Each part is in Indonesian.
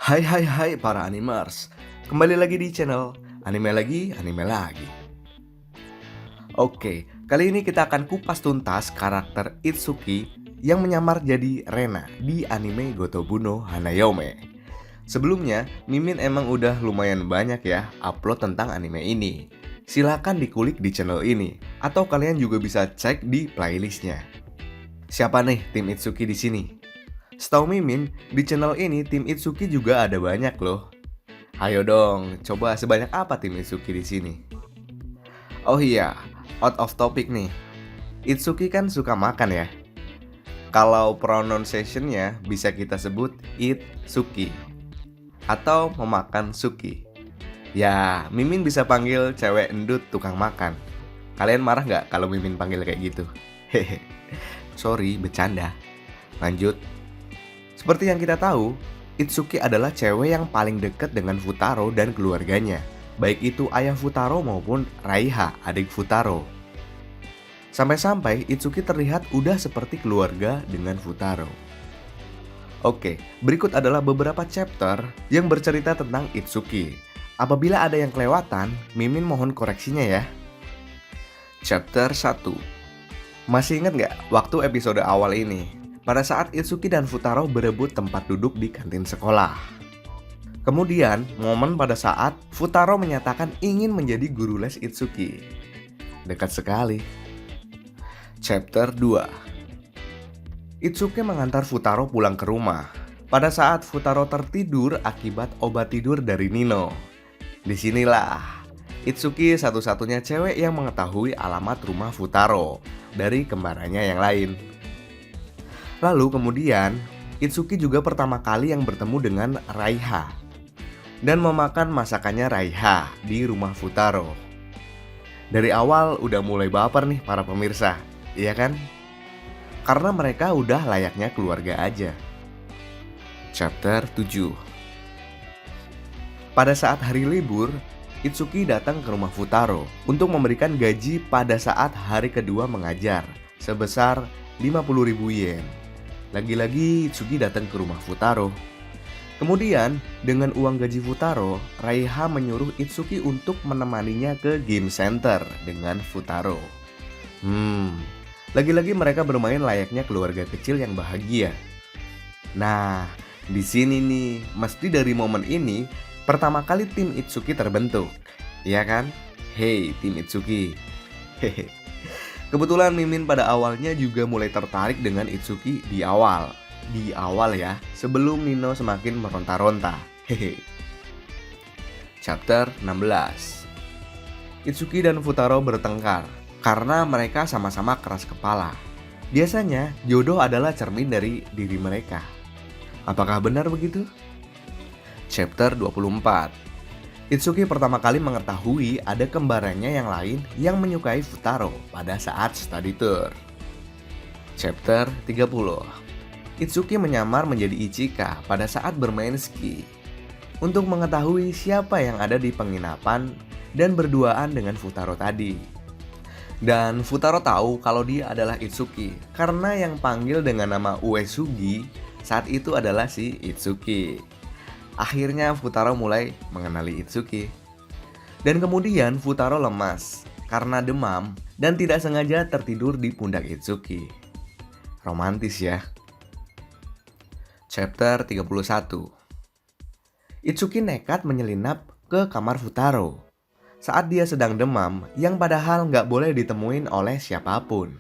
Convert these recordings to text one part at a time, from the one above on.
Hai para animers. Kembali lagi di channel Anime lagi. Oke, kali ini kita akan kupas tuntas karakter Itsuki yang menyamar jadi Rena di anime Gotobu no Hanayome. Sebelumnya, Mimin emang udah lumayan banyak ya upload tentang anime ini. Silahkan dikulik di channel ini, atau kalian juga bisa cek di playlistnya. Siapa nih tim Itsuki di sini? Setahu Mimin, di channel ini tim Itsuki juga ada banyak loh. Ayo dong, coba sebanyak apa tim Itsuki di sini? Oh iya, out of topic nih. Itsuki kan suka makan ya. Kalau pronunciation-nya bisa kita sebut Itsuki atau memakan suki. Ya, Mimin bisa panggil cewek endut tukang makan. Kalian marah nggak kalau Mimin panggil kayak gitu? Hehe. Sorry, bercanda. Lanjut. Seperti yang kita tahu, Itsuki adalah cewek yang paling dekat dengan Futaro dan keluarganya, baik itu ayah Futaro maupun Raiha, adik Futaro. Sampai-sampai Itsuki terlihat udah seperti keluarga dengan Futaro. Oke, berikut adalah beberapa chapter yang bercerita tentang Itsuki. Apabila ada yang kelewatan, Mimin mohon koreksinya ya. Chapter 1. Masih ingat nggak waktu episode awal ini? Pada saat Itsuki dan Futaro berebut tempat duduk di kantin sekolah. Kemudian, momen pada saat Futaro menyatakan ingin menjadi guru les Itsuki. Dekat sekali. Chapter 2. Itsuki mengantar Futaro pulang ke rumah. Pada saat Futaro tertidur akibat obat tidur dari Nino. Disinilah Itsuki satu-satunya cewek yang mengetahui alamat rumah Futaro dari kembarannya yang lain. Lalu kemudian, Itsuki juga pertama kali yang bertemu dengan Raiha dan memakan masakannya Raiha di rumah Futaro. Dari awal udah mulai baper nih para pemirsa, iya kan? Karena mereka udah layaknya keluarga aja. Chapter 7. Pada saat hari libur, Itsuki datang ke rumah Futaro untuk memberikan gaji pada saat hari kedua mengajar sebesar 50.000 yen. Lagi-lagi Itsuki datang ke rumah Futaro. Kemudian, dengan uang gaji Futaro, Raiha menyuruh Itsuki untuk menemaninya ke game center dengan Futaro. Lagi-lagi mereka bermain layaknya keluarga kecil yang bahagia. Nah, di sini nih, mesti dari momen ini pertama kali tim Itsuki terbentuk. Iya kan? Hey, tim Itsuki. Hehe. Kebetulan Mimin pada awalnya juga mulai tertarik dengan Itsuki di awal. Di awal ya, sebelum Nino semakin meronta-ronta. Hehe. Chapter 16. Itsuki dan Futaro bertengkar karena mereka sama-sama keras kepala. Biasanya jodoh adalah cermin dari diri mereka. Apakah benar begitu? Chapter 24. Itsuki pertama kali mengetahui ada kembarannya yang lain yang menyukai Futaro pada saat study tour. Chapter 30. Itsuki menyamar menjadi Ichika pada saat bermain ski untuk mengetahui siapa yang ada di penginapan dan berduaan dengan Futaro tadi. Dan Futaro tahu kalau dia adalah Itsuki karena yang panggil dengan nama Uesugi saat itu adalah si Itsuki. Akhirnya Futaro mulai mengenali Itsuki. Dan kemudian Futaro lemas karena demam dan tidak sengaja tertidur di pundak Itsuki. Romantis ya. Chapter 31. Itsuki nekat menyelinap ke kamar Futaro saat dia sedang demam yang padahal nggak boleh ditemuin oleh siapapun.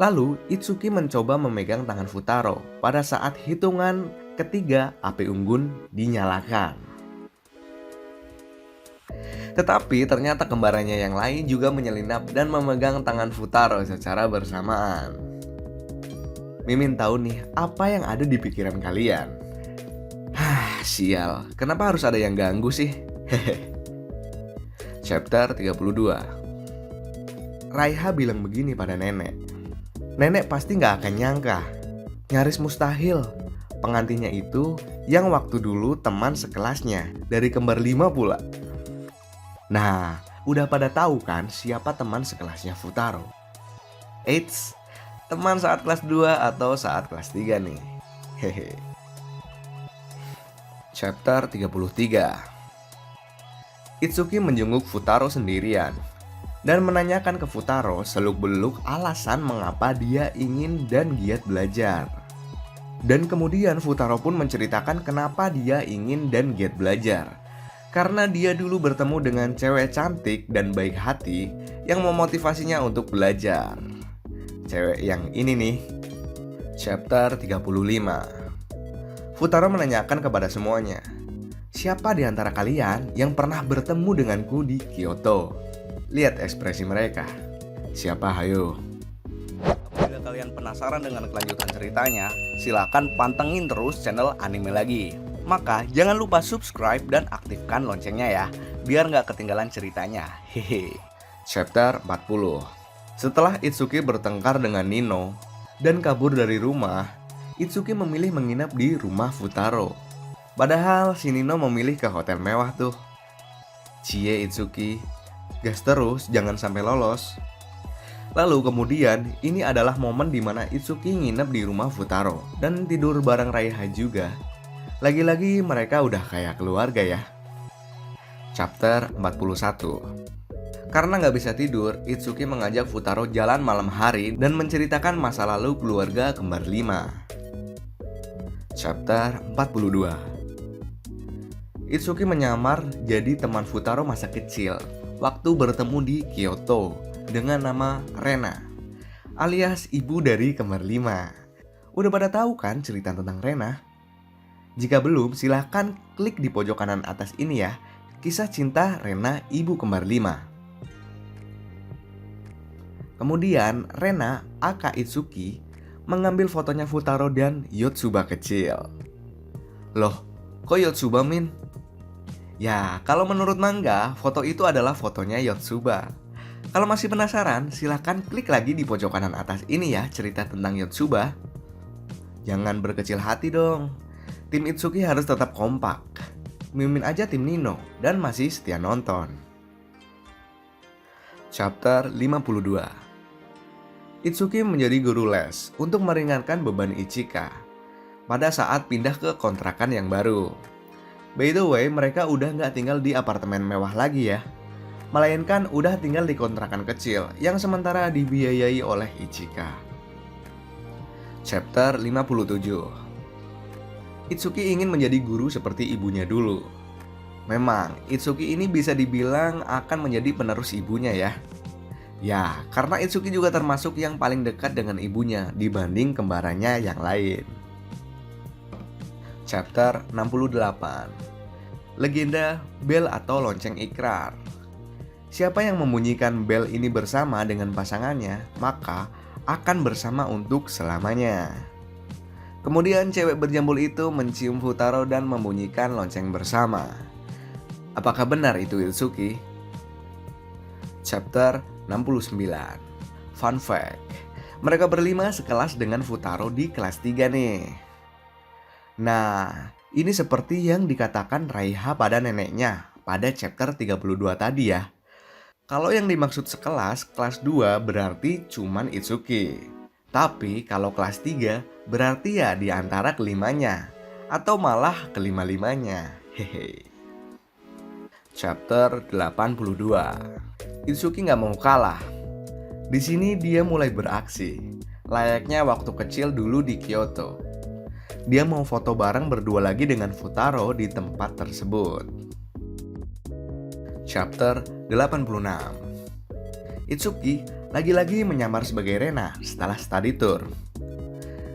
Lalu Itsuki mencoba memegang tangan Futaro pada saat hitungan ketiga api unggun dinyalakan. Tetapi ternyata kembarannya yang lain juga menyelinap dan memegang tangan Futaro secara bersamaan. Mimin tahu nih apa yang ada di pikiran kalian. Sial, kenapa harus ada yang ganggu sih? Hehe. Chapter 32. Raiha bilang begini pada nenek. Nenek pasti gak akan nyangka, nyaris mustahil pengantinnya itu yang waktu dulu teman sekelasnya dari kembar 5 pula. Nah, udah pada tahu kan siapa teman sekelasnya Futaro? Eits, teman saat kelas 2 atau saat kelas 3 nih. Hehe. Chapter 33. Itsuki menjenguk Futaro sendirian dan menanyakan ke Futaro seluk-beluk alasan mengapa dia ingin dan giat belajar. Dan kemudian Futaro pun menceritakan kenapa dia ingin dan giat belajar. Karena dia dulu bertemu dengan cewek cantik dan baik hati yang memotivasinya untuk belajar. Cewek yang ini nih. Chapter 35. Futaro menanyakan kepada semuanya, siapa di antara kalian yang pernah bertemu denganku di Kyoto? Lihat ekspresi mereka. Siapa, hayo? Jika kalian penasaran dengan kelanjutan ceritanya, silakan pantengin terus channel Anime Lagi. Maka jangan lupa subscribe dan aktifkan loncengnya ya, biar nggak ketinggalan ceritanya. Hehe. Chapter 40. Setelah Itsuki bertengkar dengan Nino dan kabur dari rumah, Itsuki memilih menginap di rumah Futaro. Padahal si Nino memilih ke hotel mewah tuh. Cie Itsuki, gas terus jangan sampai lolos. Lalu kemudian ini adalah momen dimana Itsuki nginep di rumah Futaro dan tidur bareng Raiha juga. Lagi-lagi mereka udah kayak keluarga ya. Chapter 41. Karena nggak bisa tidur, Itsuki mengajak Futaro jalan malam hari dan menceritakan masa lalu keluarga kembar 5. Chapter 42. Itsuki menyamar jadi teman Futaro masa kecil waktu bertemu di Kyoto dengan nama Rena, alias ibu dari kembar 5. Udah pada tahu kan cerita tentang Rena? Jika belum, silahkan klik di pojok kanan atas ini ya, kisah cinta Rena ibu kembar 5. Kemudian Rena, aka Itsuki, mengambil fotonya Futaro dan Yotsuba kecil. Loh, kok Yotsuba, Min? Ya, kalau menurut manga, foto itu adalah fotonya Yotsuba. Kalau masih penasaran, silahkan klik lagi di pojok kanan atas ini ya, cerita tentang Yotsuba. Jangan berkecil hati dong. Tim Itsuki harus tetap kompak. Mimin aja tim Nino dan masih setia nonton. Chapter 52. Itsuki menjadi guru les untuk meringankan beban Ichika pada saat pindah ke kontrakan yang baru. By the way, mereka udah nggak tinggal di apartemen mewah lagi ya, melainkan udah tinggal di kontrakan kecil yang sementara dibiayai oleh Ichika. Chapter 57. Itsuki ingin menjadi guru seperti ibunya dulu. Memang, Itsuki ini bisa dibilang akan menjadi penerus ibunya ya. Ya, karena Itsuki juga termasuk yang paling dekat dengan ibunya dibanding kembarannya yang lain. Chapter 68. Legenda bel atau lonceng ikrar. Siapa yang membunyikan bel ini bersama dengan pasangannya, maka akan bersama untuk selamanya. Kemudian cewek berjambul itu mencium Futaro dan membunyikan lonceng bersama. Apakah benar itu Itsuki? Chapter 69. Fun fact, mereka berlima sekelas dengan Futaro di kelas 3 nih. Nah, ini seperti yang dikatakan Raiha pada neneknya pada chapter 32 tadi ya. Kalau yang dimaksud sekelas, kelas 2 berarti cuman Itsuki. Tapi kalau kelas 3 berarti ya di antara kelimanya, atau malah kelima-limanya. Hehe. Chapter 82. Itsuki nggak mau kalah. Di sini dia mulai beraksi, layaknya waktu kecil dulu di Kyoto. Dia mau foto bareng berdua lagi dengan Futaro di tempat tersebut. Chapter 86. Itsuki lagi-lagi menyamar sebagai Rena setelah study tour.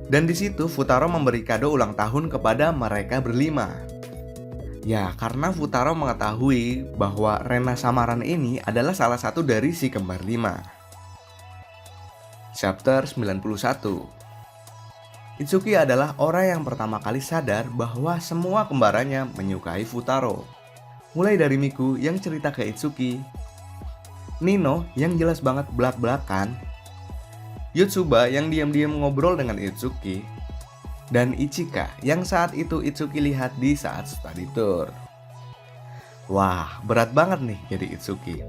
Dan di situ Futaro memberi kado ulang tahun kepada mereka berlima. Ya, karena Futaro mengetahui bahwa Rena samaran ini adalah salah satu dari si kembar 5. Chapter 91. Itsuki adalah orang yang pertama kali sadar bahwa semua kembarannya menyukai Futaro. Mulai dari Miku yang cerita ke Itsuki, Nino yang jelas banget belak-belakan, Yotsuba yang diam-diam ngobrol dengan Itsuki, dan Ichika yang saat itu Itsuki lihat di saat study tour. Wah, berat banget nih jadi Itsuki.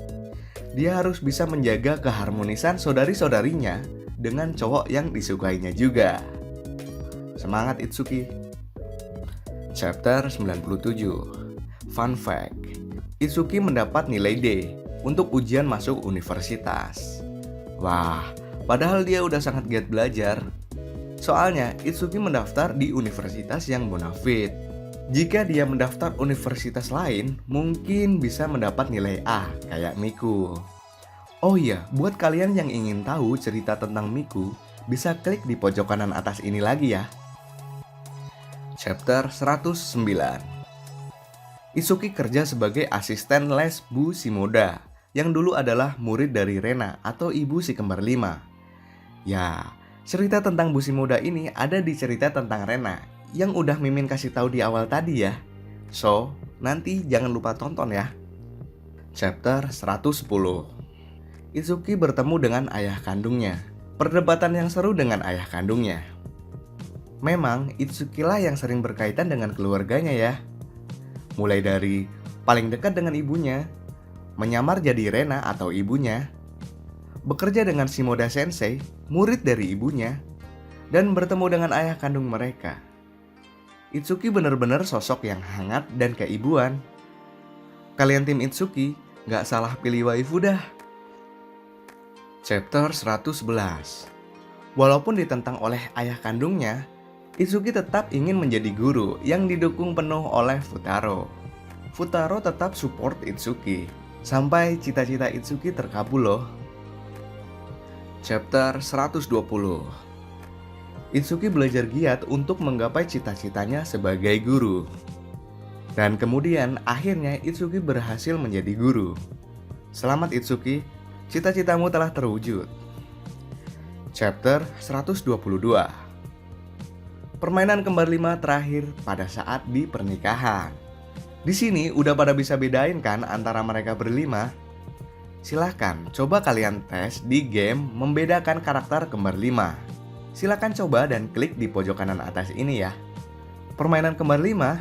Dia harus bisa menjaga keharmonisan saudari-saudarinya dengan cowok yang disukainya juga. Semangat Itsuki. Chapter 97. Fun fact, Itsuki mendapat nilai D untuk ujian masuk universitas. Wah, padahal dia udah sangat giat belajar. Soalnya Itsuki mendaftar di universitas yang bonafit. Jika dia mendaftar universitas lain, mungkin bisa mendapat nilai A kayak Miku. Oh iya, buat kalian yang ingin tahu cerita tentang Miku, bisa klik di pojok kanan atas ini lagi ya. Chapter 109. Itsuki kerja sebagai asisten les Bu Shimoda, yang dulu adalah murid dari Rena atau ibu si kembar 5. Ya, cerita tentang Bu Shimoda ini ada di cerita tentang Rena yang udah Mimin kasih tahu di awal tadi ya. So, nanti jangan lupa tonton ya. Chapter 110. Itsuki bertemu dengan ayah kandungnya. Perdebatan yang seru dengan ayah kandungnya. Memang Itsuki lah yang sering berkaitan dengan keluarganya ya. Mulai dari paling dekat dengan ibunya, menyamar jadi Rena atau ibunya, bekerja dengan Shimoda Sensei, murid dari ibunya, dan bertemu dengan ayah kandung mereka. Itsuki benar-benar sosok yang hangat dan keibuan. Kalian tim Itsuki gak salah pilih waifu dah. Chapter 111. Walaupun ditentang oleh ayah kandungnya, Itsuki tetap ingin menjadi guru yang didukung penuh oleh Futaro. Futaro tetap support Itsuki, sampai cita-cita Itsuki terkabul loh. Chapter 120. Itsuki belajar giat untuk menggapai cita-citanya sebagai guru. Dan kemudian akhirnya Itsuki berhasil menjadi guru. Selamat Itsuki, cita-citamu telah terwujud. Chapter 122. Permainan kembar 5 terakhir pada saat di pernikahan. Di sini udah pada bisa bedain kan antara mereka berlima? Silahkan coba kalian tes di game membedakan karakter kembar 5. Silahkan coba dan klik di pojok kanan atas ini ya. Permainan kembar 5?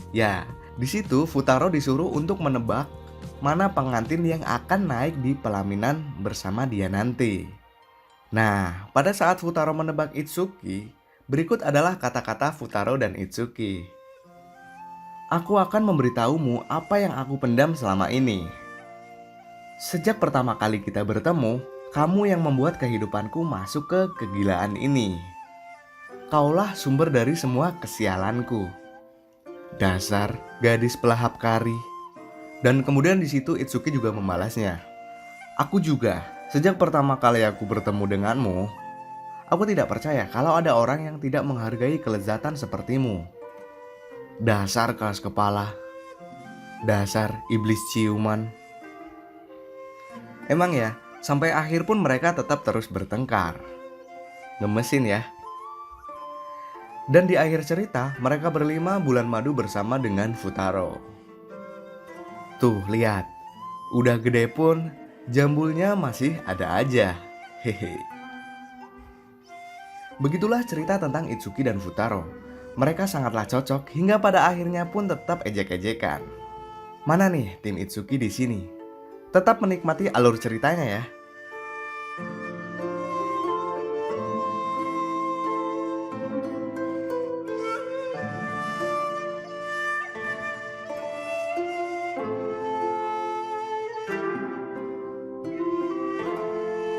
Ya, di situ Futaro disuruh untuk menebak mana pengantin yang akan naik di pelaminan bersama dia nanti. Nah, pada saat Futaro menebak Itsuki, berikut adalah kata-kata Futaro dan Itsuki. Aku akan memberitahumu apa yang aku pendam selama ini. Sejak pertama kali kita bertemu, kamu yang membuat kehidupanku masuk ke kegilaan ini. Kaulah sumber dari semua kesialanku. Dasar gadis pelahap kari. Dan kemudian di situ Itsuki juga membalasnya. Aku juga, sejak pertama kali aku bertemu denganmu, aku tidak percaya kalau ada orang yang tidak menghargai kelezatan sepertimu. Dasar keras kepala. Dasar iblis ciuman. Emang ya, sampai akhir pun mereka tetap terus bertengkar. Ngemesin ya. Dan di akhir cerita, mereka berlima bulan madu bersama dengan Futaro. Tuh, lihat. Udah gede pun, jambulnya masih ada aja. Hehe. Begitulah cerita tentang Itsuki dan Futaro. Mereka sangatlah cocok hingga pada akhirnya pun tetap ejek-ejekan. Mana nih tim Itsuki di sini? Tetap menikmati alur ceritanya ya.